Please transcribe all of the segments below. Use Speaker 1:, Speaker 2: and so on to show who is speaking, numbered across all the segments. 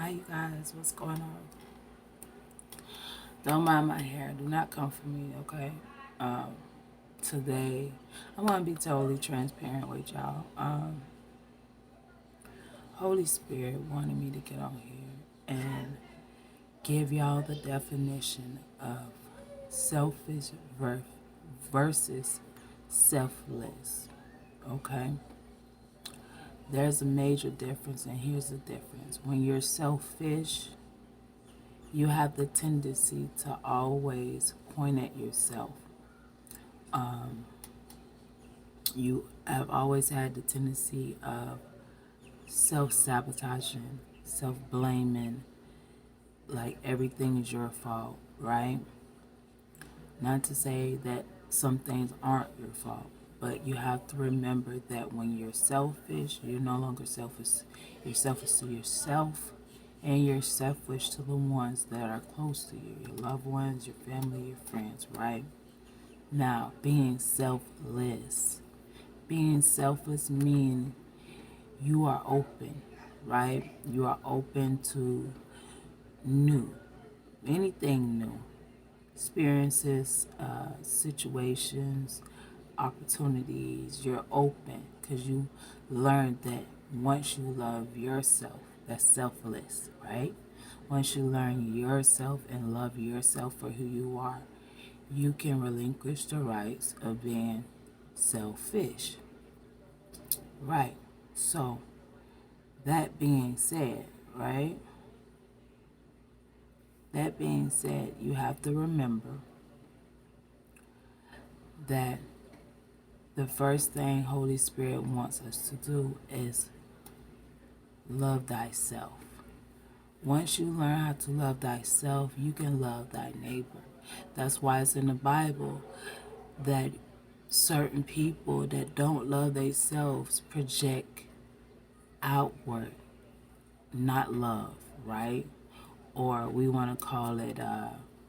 Speaker 1: Hi, you guys. What's going on? Don't mind my hair. Do not come for me, okay? Um, Today, I want to be totally transparent with y'all. Holy Spirit wanted me to get on here and give y'all the definition of selfish versus selfless, okay? There's a major difference, and here's the difference. When you're selfish, you have the tendency to always point at yourself. You have always had the tendency of self-sabotaging, self-blaming, like everything is your fault, right? Not to say that some things aren't your fault, but you have to remember that when you're selfish, you're no longer selfish. You're selfish to yourself, and you're selfish to the ones that are close to you, your loved ones, your family, your friends, right? Now, being selfless. Being selfless means you are open, right? You are open to new, anything new, experiences, situations, opportunities. You're open because you learned that once you love yourself, that's selfless, right? Once you learn yourself and love yourself for who you are, you can relinquish the rights of being selfish, right? So, that being said, right? That being said, you have to remember that the first thing Holy Spirit wants us to do is love thyself. Once you learn how to love thyself, you can love thy neighbor. That's why it's in the Bible that certain people that don't love themselves project outward, not love, right? Or we want to call it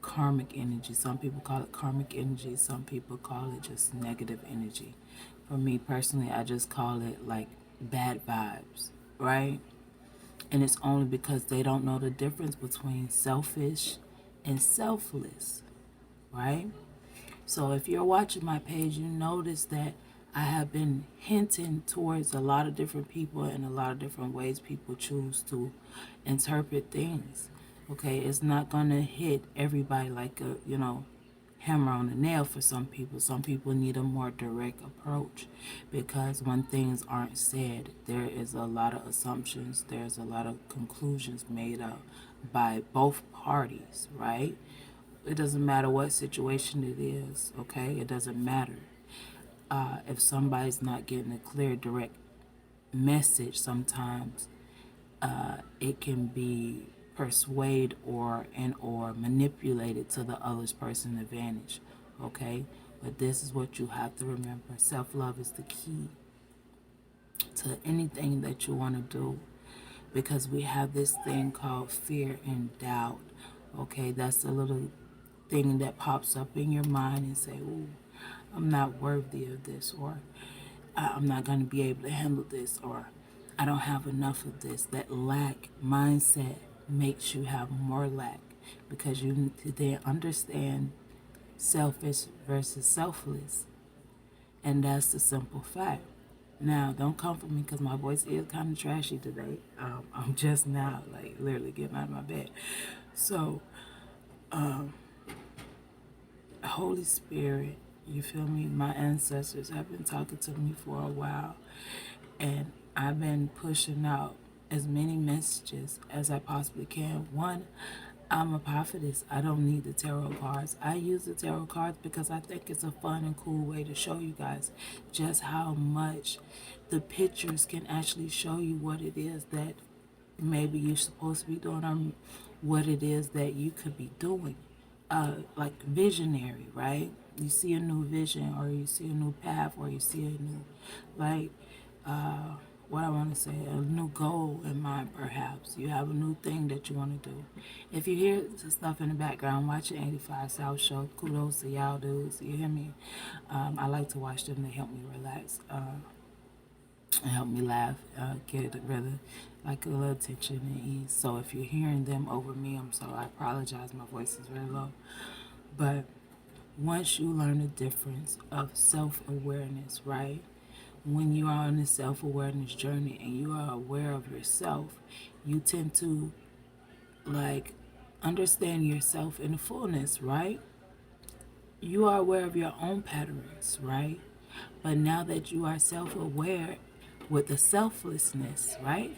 Speaker 1: karmic energy. Some people call it karmic energy. Some people call it just negative energy. For me personally, I just call it like bad vibes, right? And it's only because they don't know the difference between selfish and selfless, right? So if you're watching my page, you notice that I have been hinting towards a lot of different people and a lot of different ways people choose to interpret things. Okay, it's not gonna hit everybody like a, hammer on the nail for some people. Some people need a more direct approach because when things aren't said, there is a lot of assumptions, there's a lot of conclusions made up by both parties, right? It doesn't matter what situation it is, okay? It doesn't matter. If somebody's not getting a clear, direct message, sometimes it can be persuade or manipulated to the other person's advantage, okay? But this is what you have to remember. Self-love is the key to anything that you want to do because we have this thing called fear and doubt, okay? That's a little thing that pops up in your mind and say, "Ooh, I'm not worthy of this," or "I'm not going to be able to handle this," or "I don't have enough of this." That lack mindset makes you have more lack because you need to then understand selfish versus selfless. And that's the simple fact. Now, don't come for me because my voice is kind of trashy today. I'm just now, like, literally getting out of my bed. So, Holy Spirit, you feel me? My ancestors have been talking to me for a while, and I've been pushing out as many messages as I possibly can. One, I'm a prophetess. I don't need the tarot cards. I use the tarot cards because I think it's a fun and cool way to show you guys just how much the pictures can actually show you what it is that maybe you're supposed to be doing or what it is that you could be doing. Like visionary, right? You see a new vision or you see a new path or you see a new, like, what I want to say, a new goal in mind perhaps. You have a new thing that you want to do. If you hear the stuff in the background, watching 85 South Show, kudos to y'all dudes, you hear me? I like to watch them, they help me relax. help me laugh, get rather like a little tension and ease. So if you're hearing them over me, I'm sorry. I apologize. My voice is very low. But once you learn the difference of self-awareness, right? When you are on this self-awareness journey and you are aware of yourself, you tend to like understand yourself in the fullness, right? You are aware of your own patterns, right? But now that you are self-aware with the selflessness, right?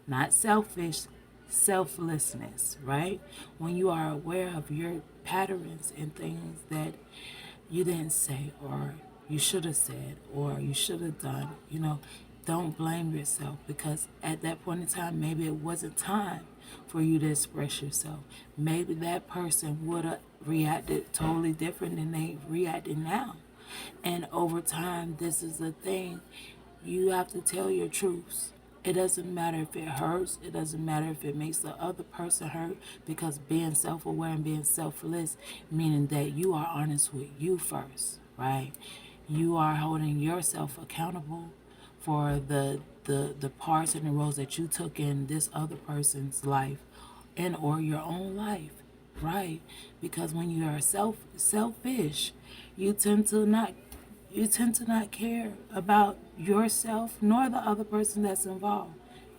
Speaker 1: Not selfish, selflessness, right? When you are aware of your patterns and things that you didn't say or you should have said or you should have done, don't blame yourself because at that point in time, maybe it wasn't time for you to express yourself. Maybe that person would have reacted totally different than they reacted now. And over time, this is the thing. You have to tell your truths. It doesn't matter if it hurts. It doesn't matter if it makes the other person hurt because being self-aware and being selfless, meaning that you are honest with you first, right? You are holding yourself accountable for the parts and the roles that you took in this other person's life and or your own life, right? Because when you are selfish, you tend to not you tend to not care about yourself nor the other person that's involved.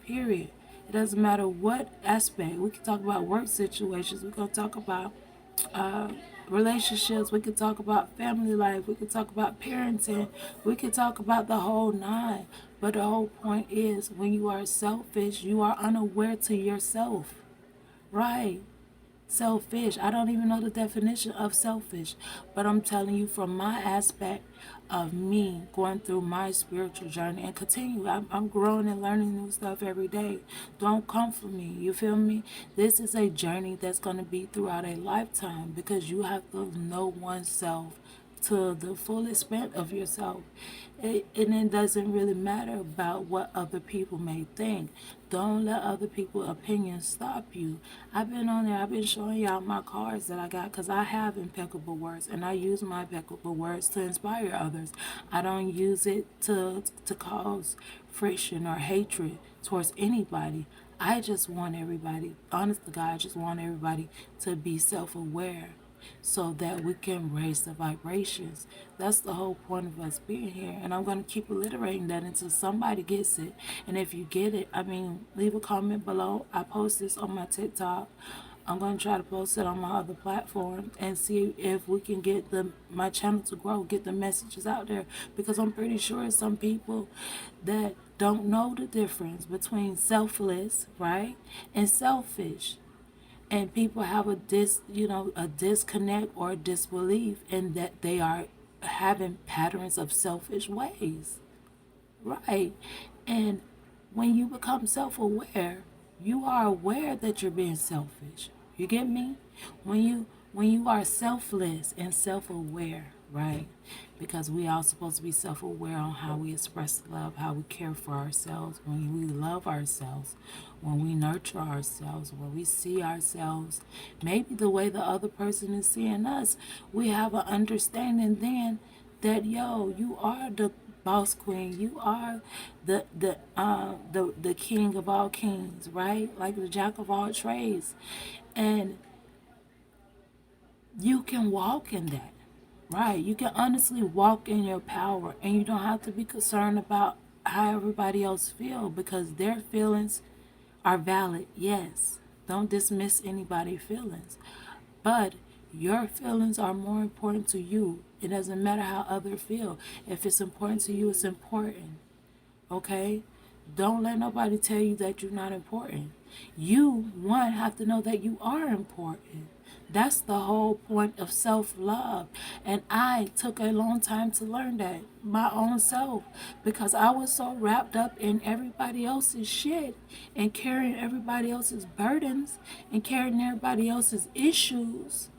Speaker 1: Period. It doesn't matter what aspect. We can talk about work situations. We can talk about uh, relationships. We could talk about family life. We could talk about parenting. We could talk about the whole nine. But the whole point is when you are selfish, you are unaware to yourself. Right. Selfish. I don't even know the definition of selfish, but I'm telling you from my aspect of me going through my spiritual journey and continue. I'm growing and learning new stuff every day. Don't come for me. You feel me? This is a journey that's going to be throughout a lifetime because you have to know oneself to the full extent of yourself. And it doesn't really matter about what other people may think. Don't let other people's opinions stop you. I've been on there, I've been showing y'all my cards that I got because I have impeccable words and I use my impeccable words to inspire others. I don't use it to cause friction or hatred towards anybody. I just want everybody, honest to God, I just want everybody to be self aware so that we can raise the vibrations. That's the whole point of us being here. And I'm going to keep reiterating that until somebody gets it. And if you get it, leave a comment below. I post this on my TikTok. I'm going to try to post it on my other platform and see if we can get my channel to grow, get the messages out there. Because I'm pretty sure some people that don't know the difference between selfless, right, and selfish, and people have a disconnect or a disbelief in that they are having patterns of selfish ways, right? And when you become self-aware, you are aware that you're being selfish. You get me? When you are selfless and self-aware, right? Because we are supposed to be self-aware on how we express love, how we care for ourselves, when we love ourselves, when we nurture ourselves, when we see ourselves, maybe the way the other person is seeing us, we have an understanding then that you are the boss queen, you are the king of all kings, right? Like the jack of all trades, and you can walk in that, right? You can honestly walk in your power, and you don't have to be concerned about how everybody else feel because their feelings are valid. Yes, don't dismiss anybody's feelings, but your feelings are more important to you. It doesn't matter how others feel. If it's important to you, it's important. Okay? Don't let nobody tell you that you're not important. You, one, have to know that you are important. That's the whole point of self-love. And I took a long time to learn that, my own self, because I was so wrapped up in everybody else's shit and carrying everybody else's burdens and carrying everybody else's issues.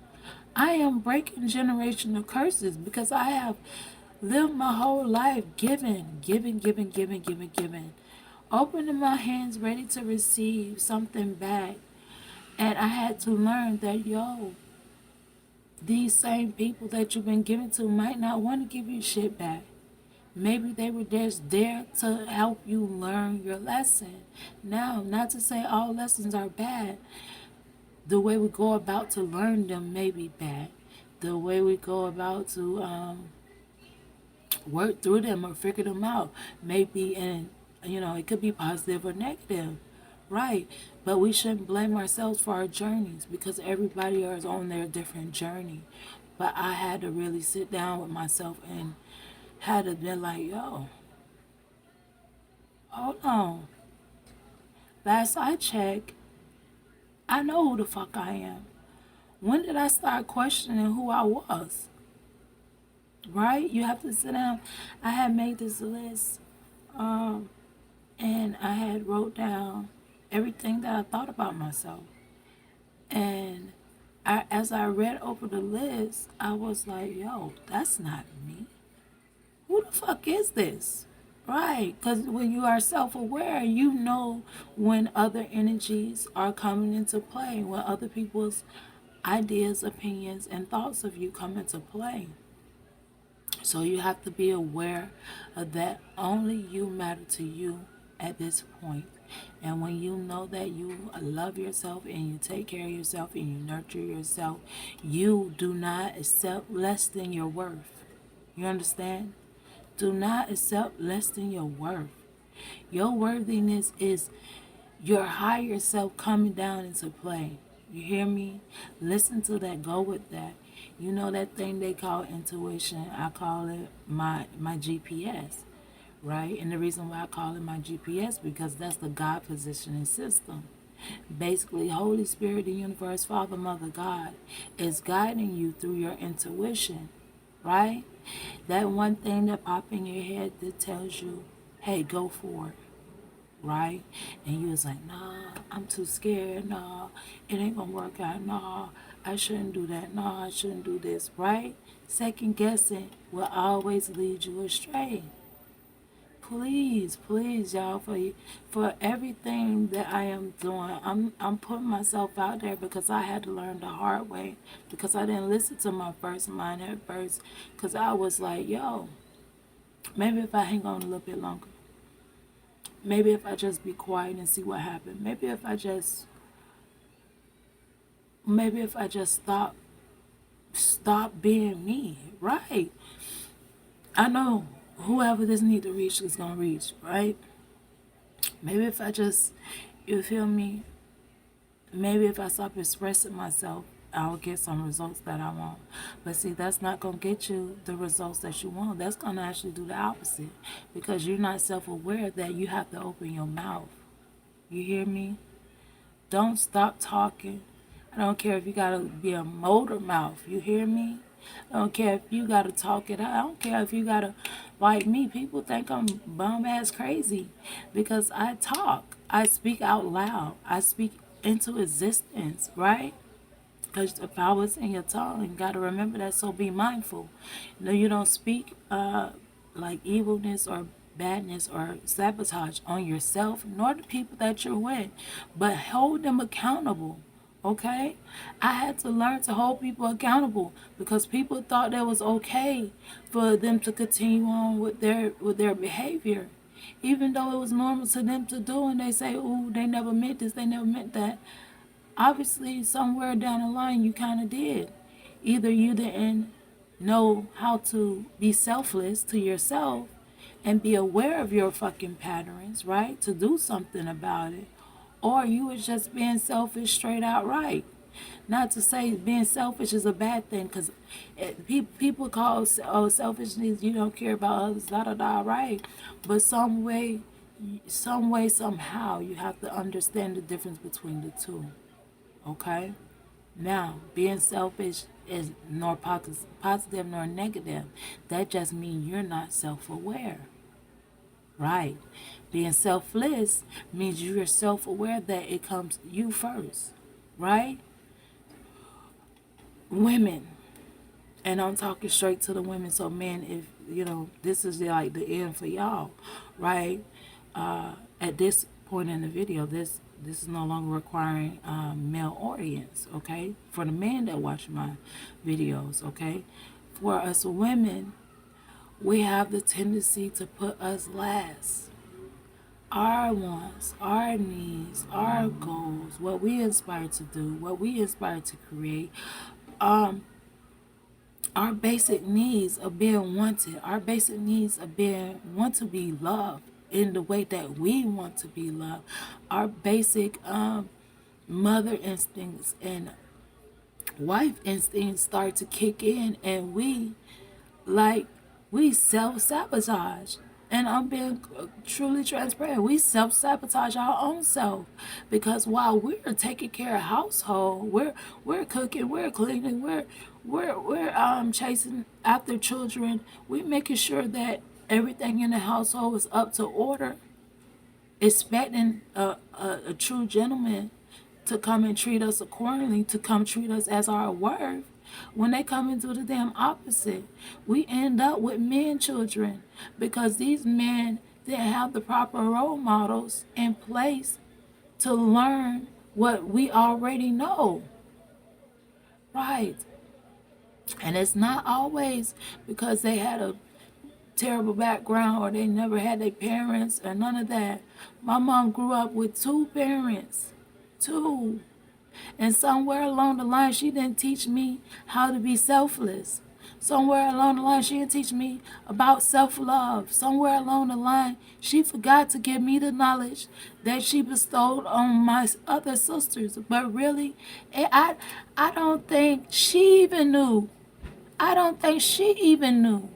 Speaker 1: I am breaking generational curses because I have lived my whole life giving, opening my hands ready to receive something back. And I had to learn that, these same people that you've been giving to might not want to give you shit back. Maybe they were just there to help you learn your lesson. Now, not to say all lessons are bad. The way we go about to learn them may be bad. The way we go about to work through them or figure them out may be in, it could be positive or negative, right? But we shouldn't blame ourselves for our journeys because everybody is on their different journey. But I had to really sit down with myself and had to be like, yo, hold on. Last I checked, I know who the fuck I am. When did I start questioning who I was? Right? You have to sit down. I had made this list, and I had wrote down everything that I thought about myself. And as I read over the list, I was like, yo, that's not me. Who the fuck is this? Right, because when you are self-aware, you know when other energies are coming into play, when other people's ideas, opinions, and thoughts of you come into play. So you have to be aware of that only you matter to you at this point. And when you know that you love yourself and you take care of yourself and you nurture yourself, you do not accept less than your worth. You understand? Do not accept less than your worth. Your worthiness is your higher self coming down into play. You hear me? Listen to that. Go with that. You know that thing they call intuition. I call it my GPS, right? And the reason why I call it my GPS because that's the God positioning system. Basically, Holy Spirit, the universe, Father, Mother, God is guiding you through your intuition, right? That one thing that pops in your head that tells you, hey, go for it, right? And you was like, nah, I'm too scared. Nah, it ain't gonna work out. Nah, I shouldn't do that. Nah, I shouldn't do this, right? Second guessing will always lead you astray. Please, please, y'all, for everything that I am doing, I'm putting myself out there because I had to learn the hard way because I didn't listen to my first mind at first because I was like, yo, maybe if I hang on a little bit longer. Maybe if I just be quiet and see what happens. Maybe if I just stop being me. Right. I know whoever this need to reach is gonna reach, right? Maybe if I just you feel me? Maybe if I stop expressing myself, I'll get some results that I want. But see, that's not going to get you the results that you want. That's going to actually do the opposite because you're not self aware that you have to open your mouth. You hear me? Don't stop talking. I don't care if you got to be a motor mouth. You hear me? I don't care if you got to talk it out. I don't care if you got to, like me, people think I'm bum ass crazy because I talk. I speak out loud. I speak into existence, right? Because the power's in your tongue. You got to remember that, so be mindful. No, you don't speak like evilness or badness or sabotage on yourself nor the people that you're with, but hold them accountable. Okay, I had to learn to hold people accountable because people thought that was okay for them to continue on with their behavior, even though it was normal to them to do. And they say, "Ooh, they never meant this, they never meant that." Obviously, somewhere down the line, you kind of did. Either you didn't know how to be selfless to yourself and be aware of your fucking patterns, right? To do something about it. Or you was just being selfish straight out right. Not to say being selfish is a bad thing, because people call selfishness, you don't care about others, da da da, right? But some way, somehow, you have to understand the difference between the two. Okay? Now, being selfish is nor positive nor negative. That just means you're not self-aware. Right? Being selfless means you're self-aware that it comes you first. Right? Women, and I'm talking straight to the women, so men, if this is like the end for y'all, right? At this point in the video, this is no longer requiring male audience, okay? For the men that watch my videos, okay? For us women, we have the tendency to put us last. Our wants, our needs, our goals, what we aspire to do, what we aspire to create, our basic needs of being wanted, our basic needs of being want to be loved in the way that we want to be loved, our basic mother instincts and wife instincts start to kick in, and like we self-sabotage. And I'm being truly transparent. We self-sabotage our own self because while we're taking care of household, we're cooking, we're cleaning, we're chasing after children, we're making sure that everything in the household is up to order, expecting a true gentleman to come and treat us accordingly, to come treat us as our worth. When they come and do the damn opposite, we end up with men children because these men didn't have the proper role models in place to learn what we already know. Right. And it's not always because they had a terrible background or they never had their parents or none of that. My mom grew up with two parents. Two. And somewhere along the line, she didn't teach me how to be selfless. Somewhere along the line, she didn't teach me about self-love. Somewhere along the line, she forgot to give me the knowledge that she bestowed on my other sisters. But really, I don't think she even knew. I don't think she even knew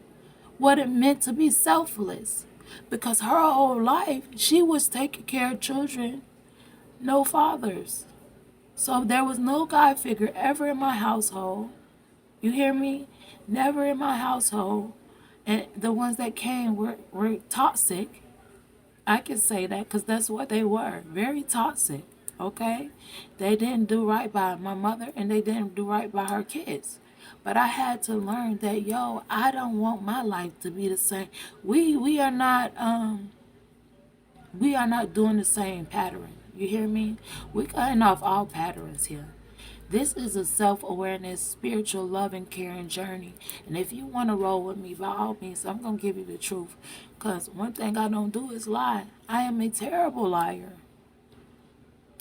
Speaker 1: what it meant to be selfless. Because her whole life, she was taking care of children, no fathers. So there was no God figure ever in my household. You hear me? Never in my household. And the ones that came were toxic. I can say that because that's what they were. Very toxic. Okay? They didn't do right by my mother and they didn't do right by her kids. But I had to learn that, I don't want my life to be the same. We are not doing the same pattern. You hear me? We're cutting off all patterns here. This is a self-awareness, spiritual, loving, caring journey. And if you want to roll with me, by all means, I'm going to give you the truth. Because one thing I don't do is lie. I am a terrible liar.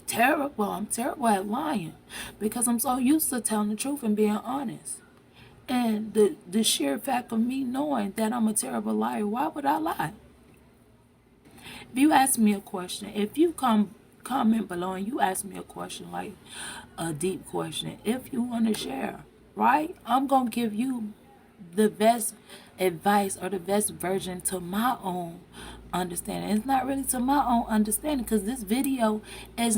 Speaker 1: Terrible. I'm terrible at lying. Because I'm so used to telling the truth and being honest. And the sheer fact of me knowing that I'm a terrible liar, why would I lie? If you ask me a question, if you comment below and you ask me a question, like a deep question, if you want to share, right? I'm going to give you the best advice or the best version to my own understanding. It's not really to my own understanding because this video is